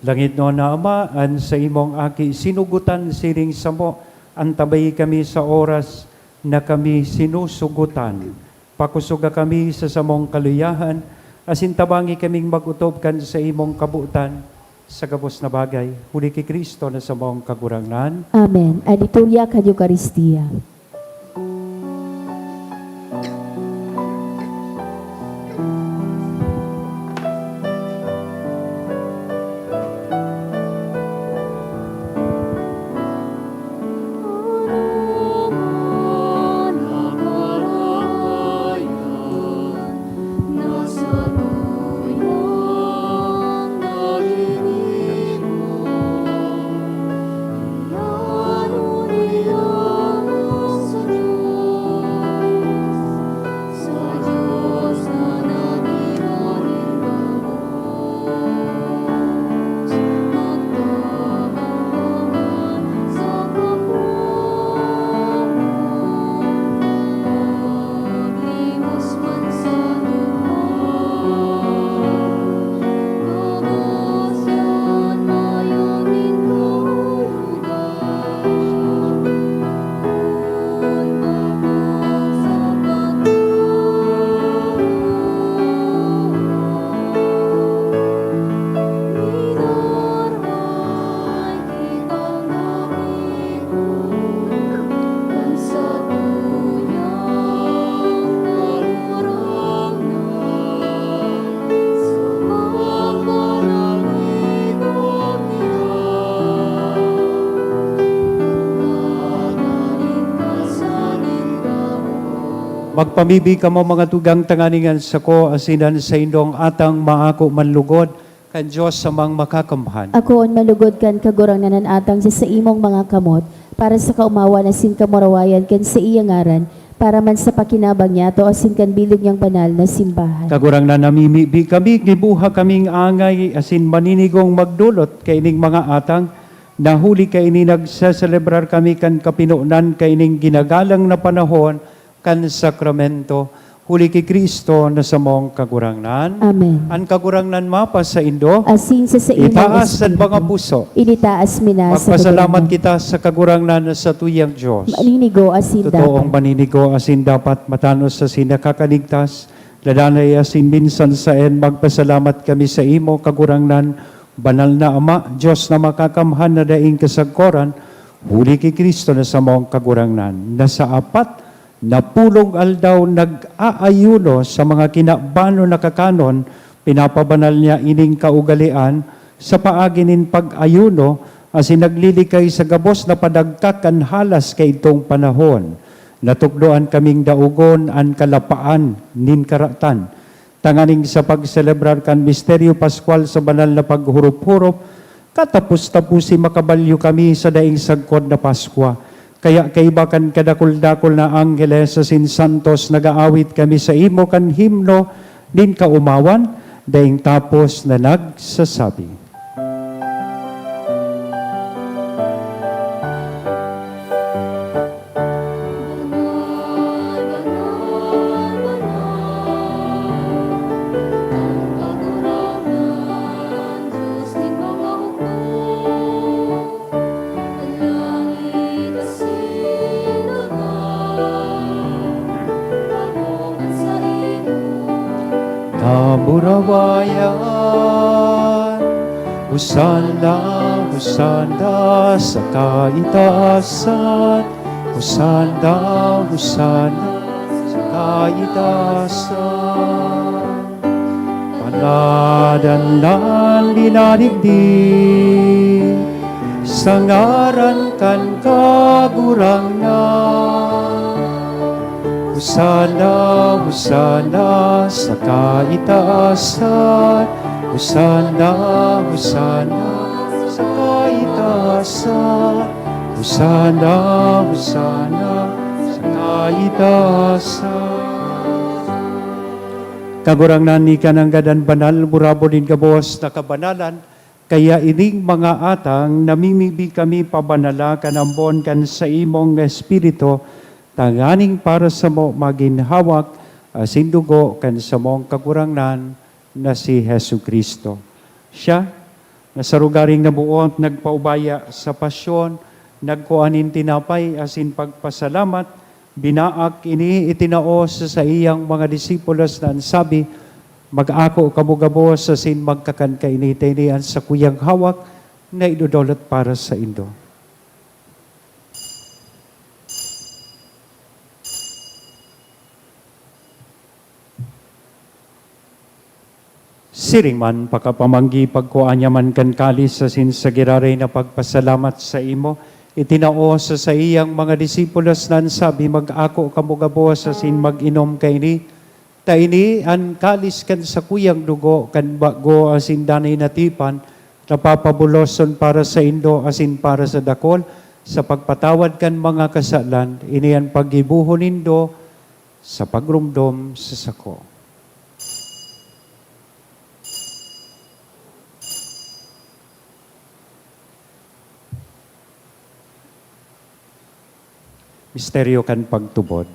[SPEAKER 3] Langit no na Ama, an sa imong aki sinugutan siring samo, antabay kami sa oras na kami sinusugutan. Pakusuga kami sa samong kaluyahan, asin tabangi kaming magutob kan sa imong kabuutan sa gabos na bagay. Huli kay Kristo na samong kagurangnan.
[SPEAKER 1] Amen. Aliturya kan Eucharistia.
[SPEAKER 3] Magpamibi ka mo mga tugang tanganingan sa ko, asinan sa indong atang maako manlugod, kan Diyos samang makakamhan.
[SPEAKER 1] Ako on malugod kan kagurangnan atang sa imong mga kamot, para sa kaumawa na sin kamurawayan kan sa iyang ngaran, para man sa pakinabang niya to asin kan bilog niyang banal na simbahan.
[SPEAKER 3] Kagurang na namimibi kami, gibuha kaming angay, asin maninigong magdulot kaining mga atang, nahuli kaini nagsaselebrar kami kan kapinunan kaining ginagalang na panahon, kan sakramento, huli kay Kristo na samong kagurangnan.
[SPEAKER 1] Amen.
[SPEAKER 3] Ang kagurangnan mapa sa Indo,
[SPEAKER 1] Asin sa imong
[SPEAKER 3] itaas ang
[SPEAKER 1] espiritu,
[SPEAKER 3] mga puso.
[SPEAKER 1] initaas mina sa
[SPEAKER 3] Magpasalamat
[SPEAKER 1] kagurangnan.
[SPEAKER 3] kita sa kagurangnan sa tuyang Diyos.
[SPEAKER 1] Maninigo asin
[SPEAKER 3] Totoong
[SPEAKER 1] dapat.
[SPEAKER 3] maninigo asin dapat matanos sa sinakakaligtas, ladanay asin minsan sa magpasalamat kami sa imo kagurangnan, banal na Ama, Diyos na makakamhan na daing kasagkoran, huli kay Kristo na sa mong kagurangnan, na sa apat na pulong aldaw nag-aayuno sa mga kinabano na kakanon, pinapabanal niya ining kaugalian sa paaginin pag-ayuno asin naglilikay sa gabos na padagkakan halas kay itong panahon. Natukdoan kaming daugon an kalapaan nin karatan. Tanganing sa pagselebrar kan misteryo Pascual sa banal na paghurup-hurup, katapos-tapusi makabalyo kami sa daing sagkod na Paskwa. Kaya kaibakan kadakul-dakul na anggeles sa sinsantos nagaawit kami sa imo kan himno din kaumawan, daing tapos na nagsasabi. Burawayan, Hosana, Hosana sa kaitaasan, Hosana, Hosana sa kaitaasan. Panadalan dinadigdig, sa ngaran kan kagurangnan. Hosana, Hosana sa kaitaasan, Hosana, Hosana sa kaitaasan, Hosana, Hosana sa kaitaasan. Kagurangnan ni kanang gadan banal, murabo din kabos na kabanalan, kaya ining mga atang namimibi kami pabanala kanambon kan sa imong espiritu, tanganing para sa mo maginhawak, asin dugo kan sa mong kagurangnan na si Hesu Kristo. Siya, na sa rugaring nabuot, nagpaubaya sa pasyon, nagkuanin tinapay asin pagpasalamat, binaak ini itinao sa iyang mga disipulos na sabi, mag-ako kamugabo sa sin magkakan kainitinian sa kuyang hawak na idudolot para sa indo. Siring man, pakapamanggi pagkuanya man kan kalis sa sinsagiraray na pagpasalamat sa imo, itinao sa iyang mga disipulos nan sabi, mag-ako kamugabo sa sin mag-inom kaini, taini an kalis kan sa kuyang dugo, kan bago asin danay natipan, napapabuloson para sa indo asin para sa dakol, sa pagpatawad kan mga kasalan, ini ang paggibuhon nindo sa pagrumdom sa sako. Misteryo kan pagtubod.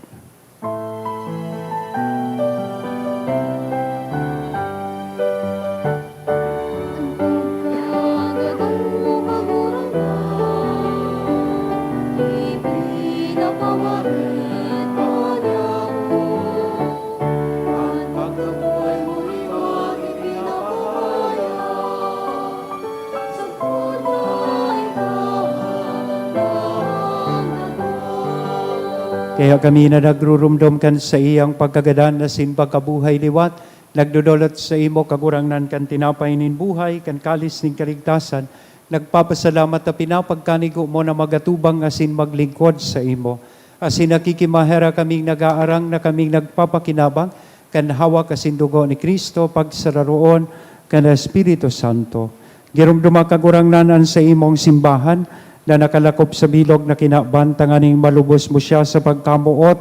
[SPEAKER 3] Kaya kami na nagrurumdom kan sa iyang pagkagadan na sin pagkabuhay liwat, nagdudulot sa imo kagurangnan kan tinapay nin buhay, kan kalis nin kaligtasan, nagpapasalamat na pinapagkanigo mo na magatubang asin maglingkod sa imo. Asin nakikimahera kaming nag-aarang na kaming nagpapakinabang, kan hawak asin dugo ni Kristo, pagsararoon kan Espiritu Santo. Girumduma kagurangnan sa imong simbahan, na nakalakop sa bilog na kinabantanganing malubos mo siya sa pagkamuot,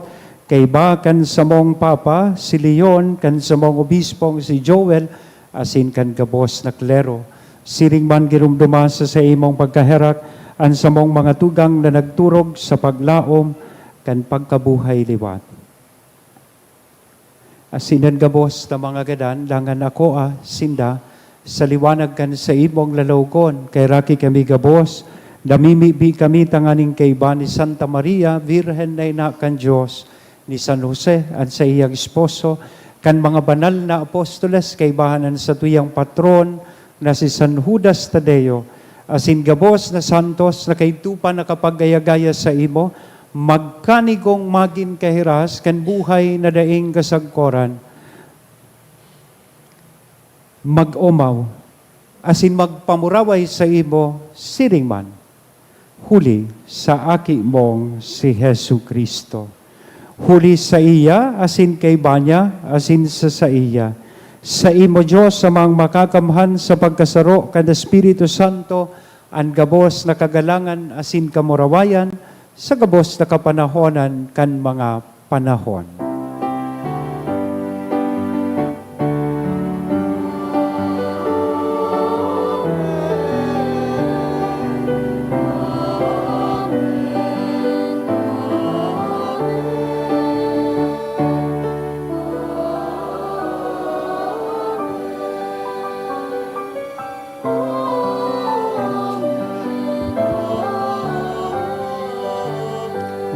[SPEAKER 3] kay ba kan sa mong Papa, si Leon, kan sa mong Obispong si Joel, asin kan gabos na klero. Siring man girumduma sa imong pagkaherak, an sa mong mga tugang na nagturog sa paglaom, kan pagkabuhay liwat. Asinan gabos na mga gadan, langan ako sinda, sa liwanag kan sa imong lalawgon, kay raki kami gabos, namimibi kami tanganing kay ba ni Santa Maria, Virhen na ina kan Diyos, ni San Jose at sa iyang esposo, kan mga banal na apostoles kay bahanan sa tuyang patron na si San Judas Tadeo, asin gabos na santos na kay tupa nakapagayagaya sa imo, magkanigong magin kahiras kan buhay na daing kasagkoran, mag-umaw, asin magpamuraway sa imo, siring man, huli sa aki mong si Hesu Kristo. Huli sa iya, asin kay banya, asin sa iya. Sa imo Diyos, samang makakamhan sa pagkasaro kan Espiritu Santo, ang gabos na kagalangan, asin kamurawayan, sa gabos na kapanahonan kan mga panahon.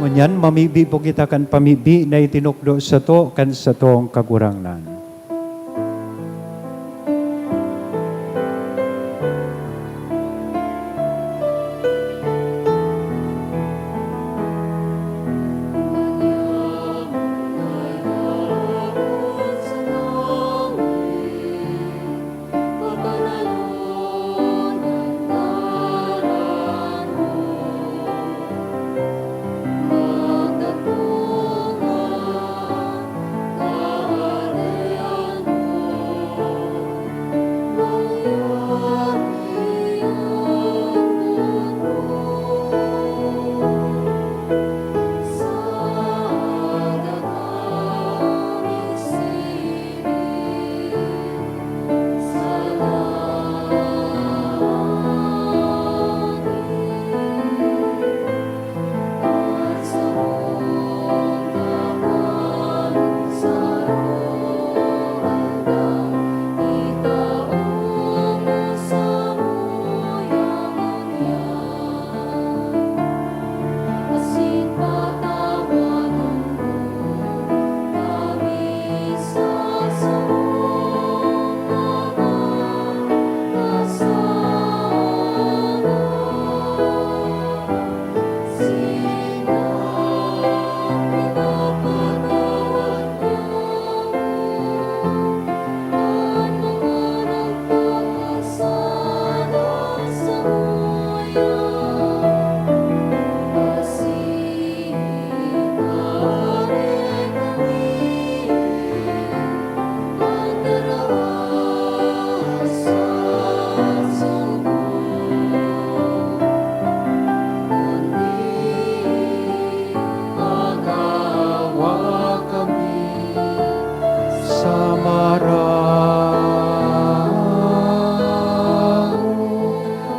[SPEAKER 3] Ngunyan, mamibi po kita kan pamibi na itinukdo sa to kan sa tong kagurangnan.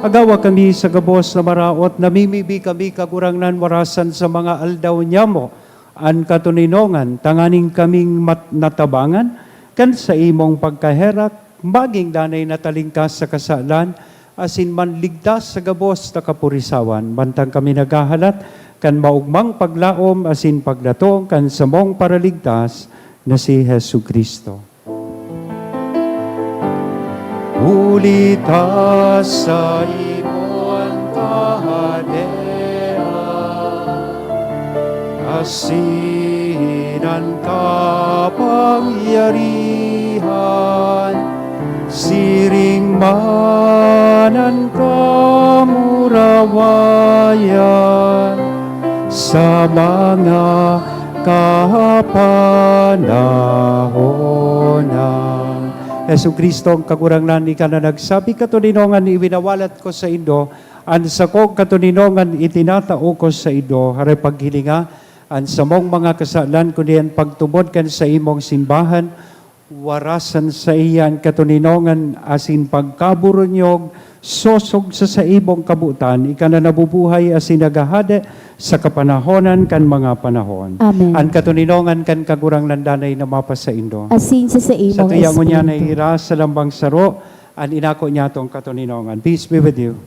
[SPEAKER 3] Agawa kami sa gabos na maraot, namimibi kami kagurangnan warasan sa mga aldaw niya mo, an katuninongan, tanganing kaming natabangan, kan sa imong pagkaherak, maging danay natalingkas sa kasalan, asin man ligtas sa gabos na kapurisawan, bantang kami naghahalat, kan maugmang paglaom, asin pagdatong, kan samong paraligtas, na si Hesu Kristo. Ulita sa imong kahadera, asinan kapangyarihan, siring manan kamurawayan, sa mga kapanahonan. Yesu Kristo, ang kagurangnan ni ka na nagsabi katuninongan iwinawalat ko sa Indo, an sa kong katuninongan itinatao ko sa Indo, hara paghilinga, an sa mong mga kasalan kundi ang pagtubod kan sa imong simbahan, warasan sa iyan katuninongan asin pagkaburunyog, sosog sa imong kabutan, ika na nabubuhay asin nagahade sa kapanahonan kan mga panahon.
[SPEAKER 1] Amen.
[SPEAKER 3] Ang katuninongan kan kagurang landanay na mapa sa Indo.
[SPEAKER 1] Asin sa
[SPEAKER 3] Sa
[SPEAKER 1] imong
[SPEAKER 3] tuya mo niya na
[SPEAKER 1] espiritu.
[SPEAKER 3] ira sa lambang saro, an inako niya tong katuninongan. Peace be with you.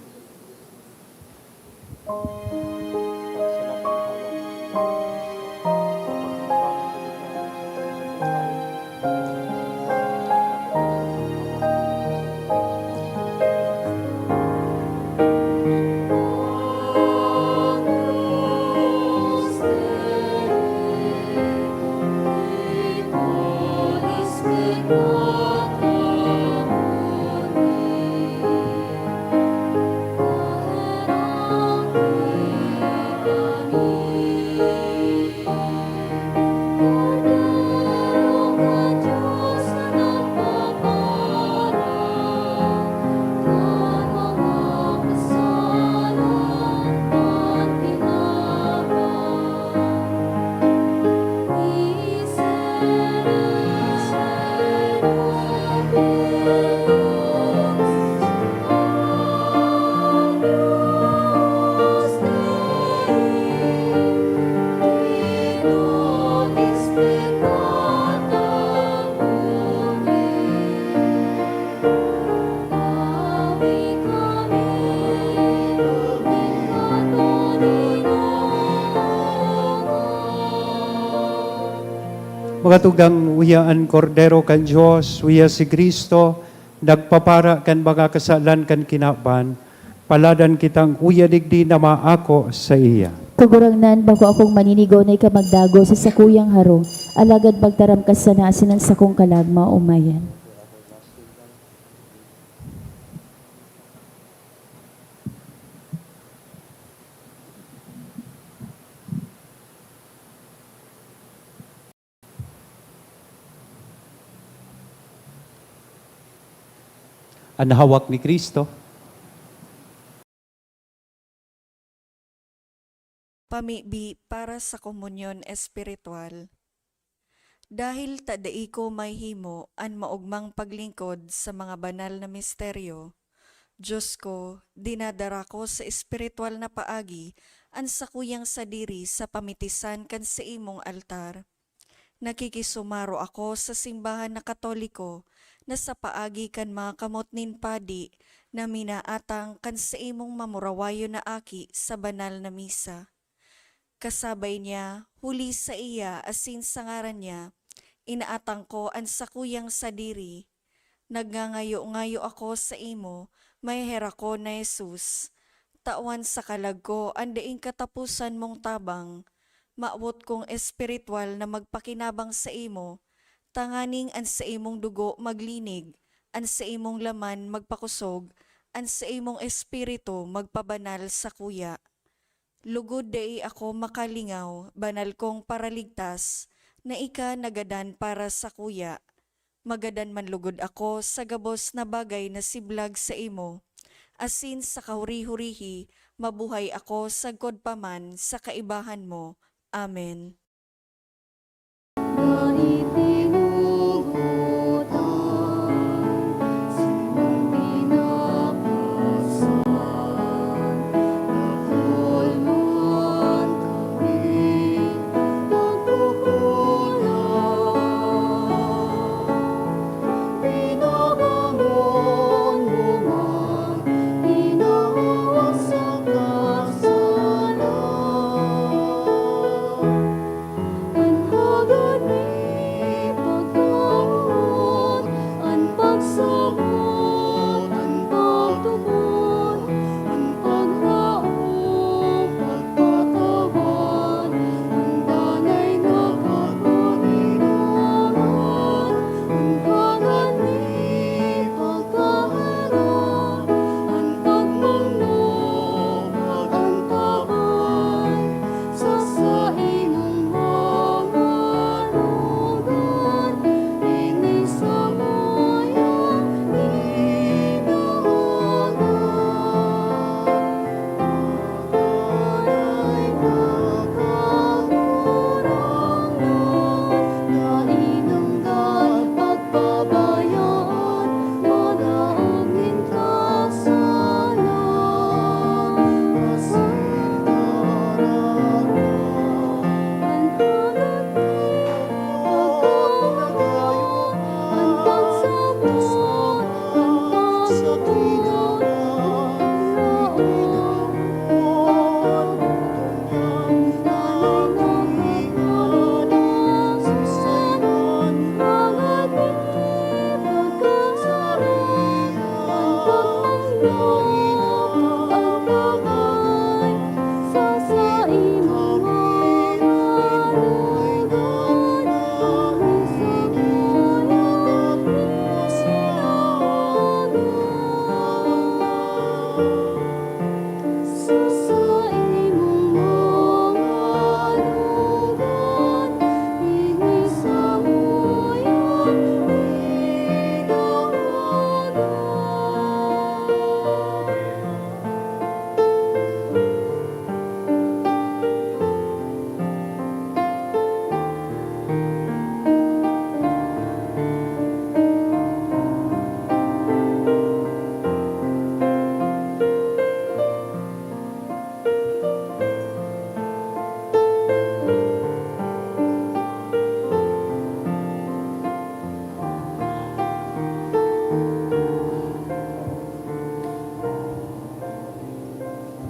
[SPEAKER 3] Mga tugang uyaan kordero kan Diyos, uya si Kristo, nagpapara kan mga kasalan kan kinaban, paladan kitang uya digdi na maako sa iya.
[SPEAKER 1] Kagurangnan, bako akong maninigaw na ikamagdago sa sakuyang haro, alagad magtaram ka sa nasinan sa kong kalagma umayan.
[SPEAKER 3] Ang hawak ni Kristo,
[SPEAKER 6] Pamibi para sa komunyon espiritual. Dahil tadai ko may himo an maugmang paglingkod sa mga banal na misteryo, Diyos ko, dinadara ko sa espiritual na paagi an sakuyang sadiri sa pamitisan kan sa imong altar. Nakikisumaro ako sa simbahan na Katoliko na sa paagi kan mga kamot nin padi na minaatang kan sa imong mamurawayo na aki sa banal na misa. Kasabay niya, huli sa iya asin sa ngaran niya, inaatang ko ang sakuyang sadiri. Nagngangayo-ngayo ako sa imo, may hera ko na Jesus. Tawan sa kalag ko, ang daing katapusan mong tabang. Maawot kong espiritual na magpakinabang sa imo, tanganing an sa imong dugo maglinig, an sa imong laman magpakusog, an sa imong espiritu magpabanal sa kuya. Lugod dai ako makalingaw, banal kong paraligtas, na ika nagadan para sa kuya. Magadan man lugod ako sa gabos na bagay na siblag sa imo. Asin sa kahuri-hurihi, mabuhay ako sa godpaman sa kaibahan mo. Amen.
[SPEAKER 2] Pinakusa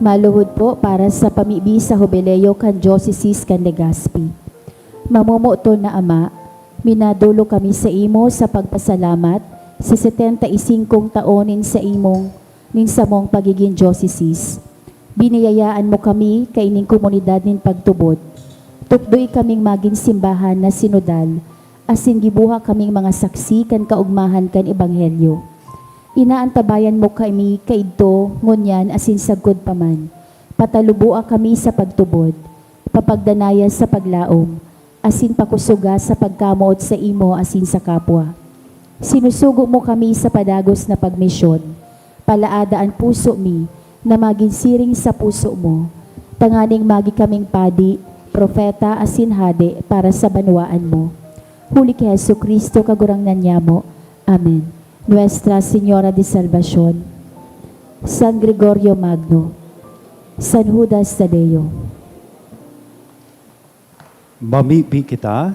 [SPEAKER 1] Maluhod po para sa pamibi sa Jubileo kan Diocese kan Legazpi. Mamumuto na Ama, minadulo kami sa imo sa pagpasalamat sa 75 taonin sa imong ninsamong pagiging diocese. Biniyayaan mo kami kaining komunidad nin pagtubod. Tukdoy kaming maging simbahan na sinodal, asin gibuha kaming mga saksi kan kaugmahan kan ebanghelyo. Inaantabayan mo kami kaidto ngunyan asin sagkod paman. Patalubua kami sa pagtubod, papagdanaya sa paglaom, asin pakusuga sa pagkamuot sa imo asin sa kapwa. Sinusugo mo kami sa padagos na pagmisyon. Palaadaan puso mi na maging siring sa puso mo. Tanganing magi kaming padi, propeta asin hade para sa banwaan mo. Huli kay Hesu Kristo kagurangnan niya mo. Amen. Nuestra Señora de Salvación, San Gregorio Magno, San Judas Tadeo.
[SPEAKER 3] Mamibi kita.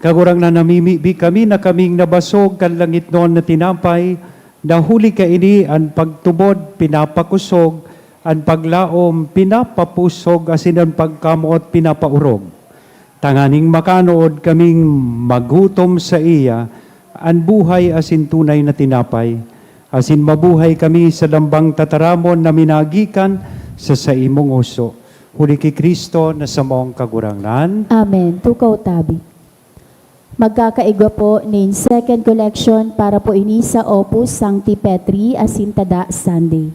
[SPEAKER 3] Kagurang na namimibi kami na kaming nabasog kan langit noon na tinampay, na huli ka ini ang pagtubod pinapakusog, ang paglaom pinapapusog, asin ang pagkamuot pinapaurog. Tanganing makanood kaming magutom sa iya, ang buhay asin tunay na tinapay, asin mabuhay kami sa lambang tataramon na minagikan sa imong uso. Huli ki Kristo na sa mong kagurangnan.
[SPEAKER 1] Amen. Tukaw tabi. Magkakaigwa po nin second collection para po ini sa Opus Sancti Petri asin tada Sunday.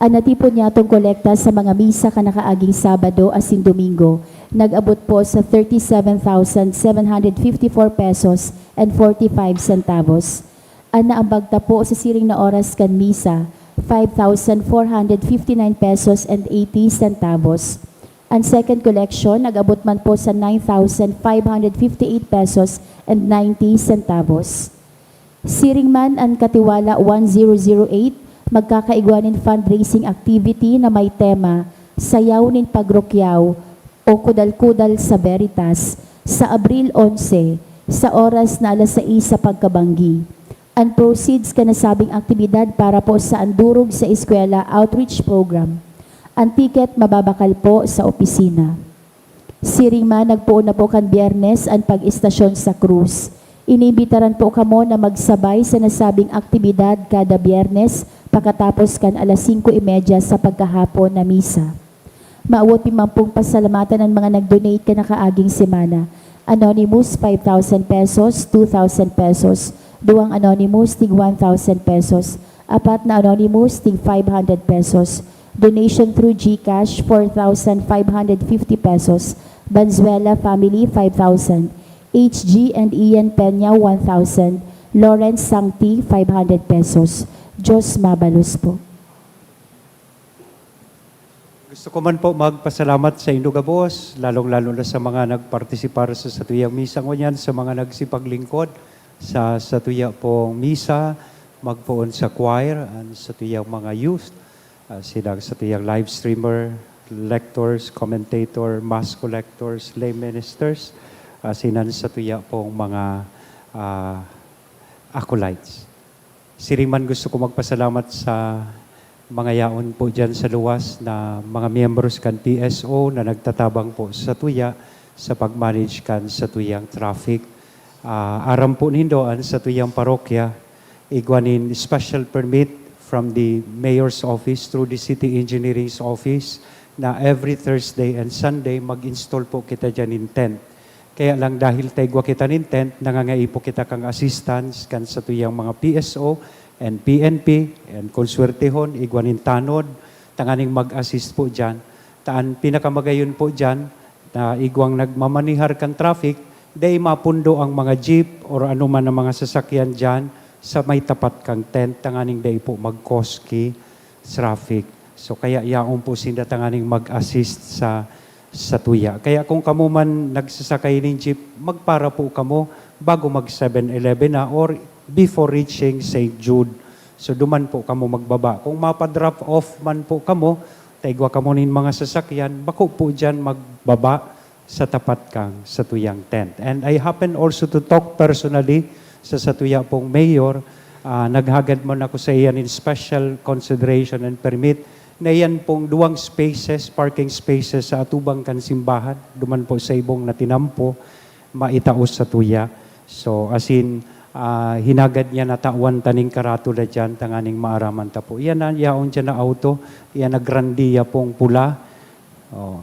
[SPEAKER 1] Anati po niya itong kolekta sa mga misa kanakaaging Sabado asin Domingo. Nag-abot po sa 37,754 pesos and 45 centavos. Ang naambagta po sa siring na oras kan misa, 5,459 pesos and 80 centavos. Ang second collection, nag-abot man po sa 9,558 pesos and 90 centavos. Siring man ang Katiwala 1008, magkakaigwanin fundraising activity na may tema Sayaw nin Pagrokyaw o Kudal-Kudal sa Veritas sa Abril 11 sa oras na 6 sa pagkabanggi. Ang proceeds ka nasabing aktibidad para po sa Andurog sa Eskwela Outreach Program. Ang ticket mababakal po sa opisina. Siring man, nagpuon na po kan Biyernes ang pag-istasyon sa Cruz. Inibitaran po kamo na magsabay sa nasabing aktibidad kada Biyernes pagkatapos kan 5:30 sa pagkahapon na misa. Maawot pimampung pasalamatan ang mga nag-donate ka na kaaging semana. Anonymous, 5,000 pesos, 2,000 pesos. Duwang Anonymous, tig 1,000 pesos. Apat na Anonymous, tig 500 pesos. Donation through GCash, 4,550 pesos. Banzuela Family, 5,000. HG and Ian Peña, 1,000. Lawrence Sancti, 500 pesos. Diyos mabalos po.
[SPEAKER 3] Gusto ko man po magpasalamat sa inyo gabos, lalong-lalo na sa mga nagpartisipar sa satuyang misa ngunyan, sa mga nagsipaglingkod sa satuya pong misa, magpoon sa choir, and satuyang mga youth, sila satuyang live streamer, lectors, commentator, mass collectors, lay ministers, sinan satuya pong mga acolytes. Siring man gusto ko magpasalamat sa mga yaon po dyan sa luwas na mga miyembros kan PSO na nagtatabang po sa tuya sa pag-manage kan sa tuyang traffic. Aram po nindoan sa tuyang parokya, igwanin special permit from the Mayor's Office through the City Engineering's Office na every Thursday and Sunday mag-install po kita dyan in tent. Kaya lang dahil taigwa kita nin tent, nangangai po kita kang assistance kan sa tuyang mga PSO and PNP and konswertehon, igwanin tanod, tanganing mag-assist po dyan. Taan pinakamagayon po dyan na igwang nagmamanihar kan traffic, day mapundo ang mga jeep or anuman ang mga sasakyan dyan sa may tapat kang tent, tanganing day po mag-koski traffic. So kaya yaon po sinda tanganing mag-assist sa tuya. Kaya kung kamo man nagsasakay ng jeep, magpara po kamo bago mag 7-Eleven na or before reaching St. Jude So duman po kamo magbaba. Kung mapa-drop off man po kamo, taigwa kamo nin mga sasakyan, bako po dyan magbaba sa tapat kang satuyang tent. And I happen also to talk personally sa satuya pong mayor. Naghagad man ako sa iyan in special consideration and permit na iyan pong 2 spaces, parking spaces sa atubang kan simbahan. Duman po sa ibong natinampo, maitaos sa tuya. So as in, hinagad niya na tawan taning karatula dyan, tanganing maaraman ta po. Iyan na, yaon dyan na auto, iyan na grandiya pong pula.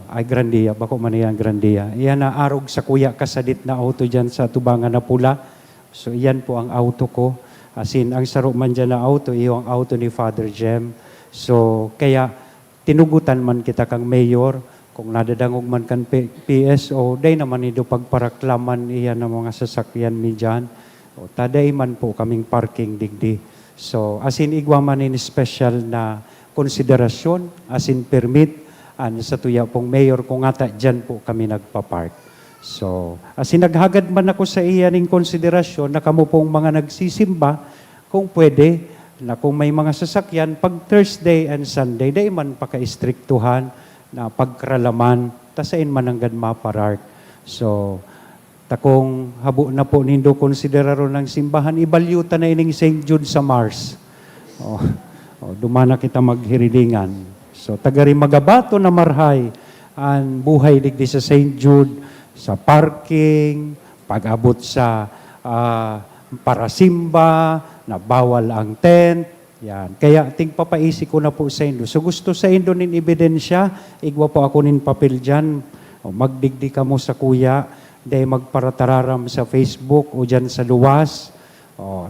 [SPEAKER 3] Ay grandiya, bako man iyan grandiya. Iyan na arog sa kuya kasadit na auto dyan sa tubangan na pula. So iyan po ang auto ko. As in, ang saro man dyan na auto, iyo ang auto ni Father Jem. So kaya tinugutan man kita kang mayor, kung nadadangog man kan PSO, day naman ito pagparaklaman iyan ng mga sasakyan mi dyan. O, taday man po kaming parking digdi. So, as in igwa man in special na konsiderasyon, as in permit, sa tuya pong mayor, kung ata dyan po kami nagpa-park. So, as in naghagad man ako sa iyaning konsiderasyon, na kamo pong mga nagsisimba, kung pwede, na kung may mga sasakyan, pag Thursday and Sunday, day man paka-istriktuhan na pagkralaman, tasain man hanggang maparark. So, takong habo na po nindo konsideraro ng simbahan, ibalyuta na ining St. Jude sa Mars. Dumana kita maghirilingan. So, tagari magabato na marhay ang buhay digdi sa St. Jude, sa parking, pag-abot sa parasimba, na bawal ang tent. Yan. Kaya ting papaisi ko na po sa indo. So gusto sa indo nin ebidensya, igwa po ako nin papel dyan. Magdigdi ka mo sa kuya, dahil magparatararam sa Facebook o dyan sa luwas.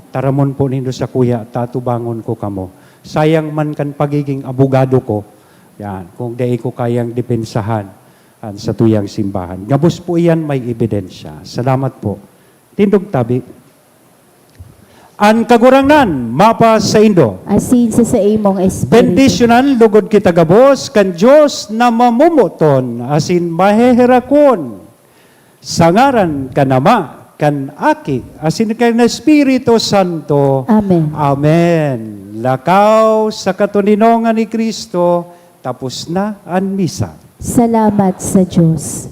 [SPEAKER 3] Taramon po nindo sa kuya, tatubangon ko kamo. Sayang man kan pagiging abogado ko, yan, kung dahil ko kayang depensahan sa tuyang simbahan. Gabos po iyan may ebidensya. Salamat po. Tindog tabi. An kagurangnan, mapa sa indo.
[SPEAKER 1] Asin sa imong espiritu.
[SPEAKER 3] Bendisyonan, lugod kita gabos, kan Diyos na mamumuton, asin maheherakon. Sangaran kanama, kan aki, asin kan Espiritu Santo.
[SPEAKER 1] Amen.
[SPEAKER 3] Amen. Lakaw sa katuninongan ni Kristo, tapos na ang misa.
[SPEAKER 1] Salamat sa Diyos.